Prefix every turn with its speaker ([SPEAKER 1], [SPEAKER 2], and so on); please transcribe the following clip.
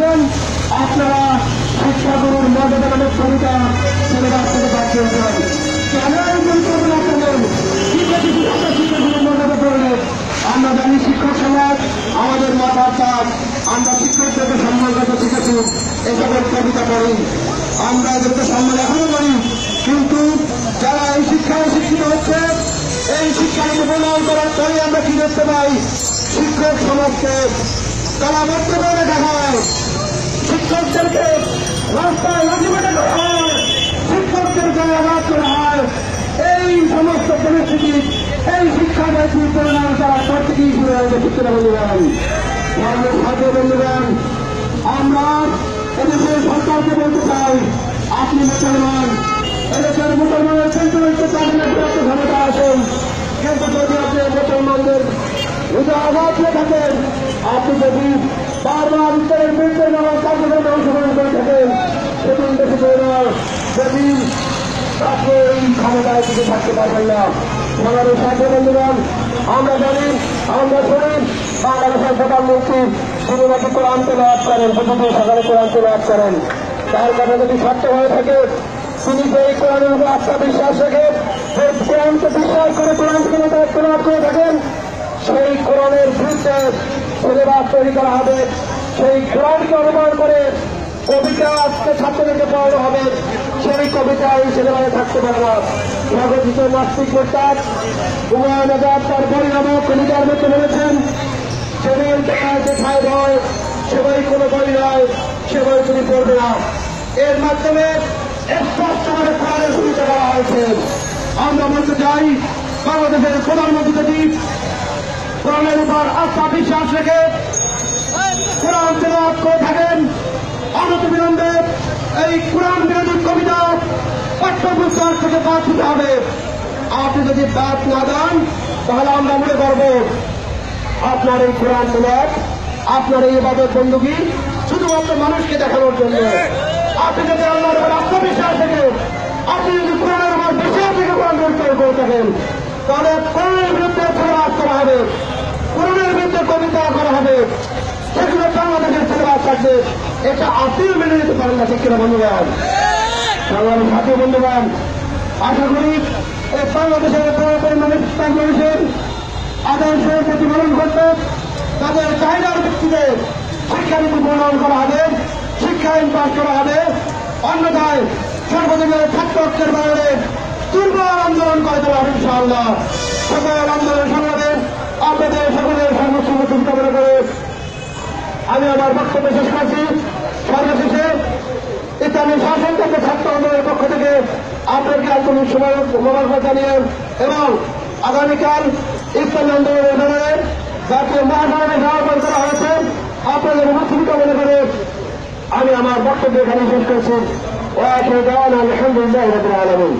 [SPEAKER 1] করেছেন আপনারা শিক্ষাগুরুর মর্যাদা নামক কবিতা সিলেবাস থেকে বাদ দিয়েছেন। কেন এই পরিকল্পনা করলেন? শিক্ষাগুরুর মর্যাদা করলেন। আমরা জানি শিক্ষক সমাজ আমাদের মাথার চাপ, আমরা শিক্ষকদেরকে সম্মান করতে শিখেছি, এসবের কবিতা পড়ি, আমরা এদেরকে সম্মান এখনো করি। কিন্তু যারা এই শিক্ষায় শিক্ষিত হচ্ছে, এই শিক্ষাকে প্রণয়ন করার পরে আমরা কি দেখতে পাই? শিক্ষক সমাজকে তালাবদ্ধ করে রাখা হয়, শিক্ষকদেরকে রাস্তায় লাঠিপেটা করা হয়, শিক্ষকদেরকে আঘাত করা হয়। এই সমস্ত পরিস্থিতি এই শিক্ষা নীতি প্রণয়ন করার পর থেকেই শুরু হয়েছে। শিক্ষা বন্ধুগণ, ধর্মের ছাত্র বন্ধুগণ, আমরা এদেশের সরকারকে বলতে চাই, আপনি মুসলমান, এদেশের মুসলমানের সেন্ট্রালকে চাকরির ক্ষমতা আসেন, কিন্তু যদি আপনি মুসলমানদের হৃদয় আঘাত হয়ে থাকেন, আপনি যদি বারবার উত্তরের বিরুদ্ধে নানা কার্যক্রমে অংশগ্রহণ করে থাকেন, সেদিন বেশি নয়, সেদিন আপনি এই ক্ষমতায় কিছু থাকতে পারবেন না। আমাদের সাথে বন্ধুগণ, আমরা জানি, আমরা শুনি বাংলাদেশের প্রধানমন্ত্রী তিনি নাকি কোরআন তেলাওয়াত করেন, প্রতিদিন সকালে কোরআন তেলাওয়াত করেন। তার কথা যদি সত্য হয়ে থাকে, তিনি সেই কোরআনের উপর আস্থা বিশ্বাস রেখে সেই কোরআনকে বিশ্বাস করে কোরআন থেকে তেলাওয়াত করে থাকেন, সেই কোরআনের বিরুদ্ধে সিলেবাস তৈরি করা হবে। সেই কোরআনকে অনুমান করে কবিতা আজকে ছাত্রদেরকে পড়ানো হবে, সেই কবিতা এই সিলেবাসে থাকতে পারে না। স্বাগতিত নাস্তিক মোর্চাদ হুমায়ুন আজাদ তার বই নামক কবিতার মধ্যে বলেছেন, সে বই দেখায় দেখায় ভয়, সে বই কোনো বই নয়, সে বই তুমি পড়বে না। এর মাধ্যমে স্পষ্টভাবে কোরআনের ভূমিকা করা হয়েছে। আমরা বলতে চাই, বাংলাদেশের প্রধানমন্ত্রী যদি কোরআনের উপর আস্থা বিশ্বাস রেখে কোরআন তেলাওয়াত করে থাকেন, অনতিবিলম্বে এই কোরআন বিরোধী কবিতা পাঠ্যপুস্তক থেকে বাদ দিতে হবে। আপনি যদি বাদ না দেন, তাহলে আমরা মনে করব আপনার এই কোরআন তেলাওয়াত, আপনার এই ইবাদত বন্দী শুধুমাত্র মানুষকে দেখানোর জন্য। আপনি যদি আল্লাহর উপর আত্মবিশ্বাস থেকে, আপনি যদি কোরআনের উপর বিশ্বাস থেকে কোরআন বিরোধী করে থাকেন, তাহলে কোরআনের বিরুদ্ধে সিলেবাস করা হবে, কোরআনের বিরুদ্ধে কবিতা করা হবে, সেগুলো বাংলাদেশের সিলেবাস থাকবে। এটা আপনিও মেনে নিতে পারেন না, ঠিক কিনা বন্ধুগণ? বাংলাদেশ জাতীয় বন্ধুগণ, আশা করি এই বাংলাদেশের মানুষের আদর্শের প্রতিফলন করতে তাদের চাহিদার ভিত্তিতে শিক্ষানীতি প্রণয়ন করা হবে, শিক্ষা আইন পাশ করা হবে। অন্যথায় সর্বদিনের ছাত্র ঐক্যের বাইরে দুর্বল আন্দোলন করে দেওয়া হবে ইনশাআল্লাহ। সকল আন্দোলন সংগ্রামে আপনাদের সকলের সর্বোচ্চ কামনা করে আমি আমার বক্তব্য শেষ করছি। সর্বশেষে ইসলামী শাসনতন্ত্র ছাত্র আন্দোলনের পক্ষ থেকে আপনাদেরকে আন্তরিক মোবারকবাদ জানিয়ে এবং আগামীকাল ইসলামী আন্দোলনের ব্যাপারে জাতীয় মহাসভায় আহ্বান করা হয়েছে, আপনাদের উপস্থিতি কামনা করে আমি আমার বক্তব্য এখানে শেষ করছি। আলহামদুলিল্লাহ রাব্বিল আলামিন।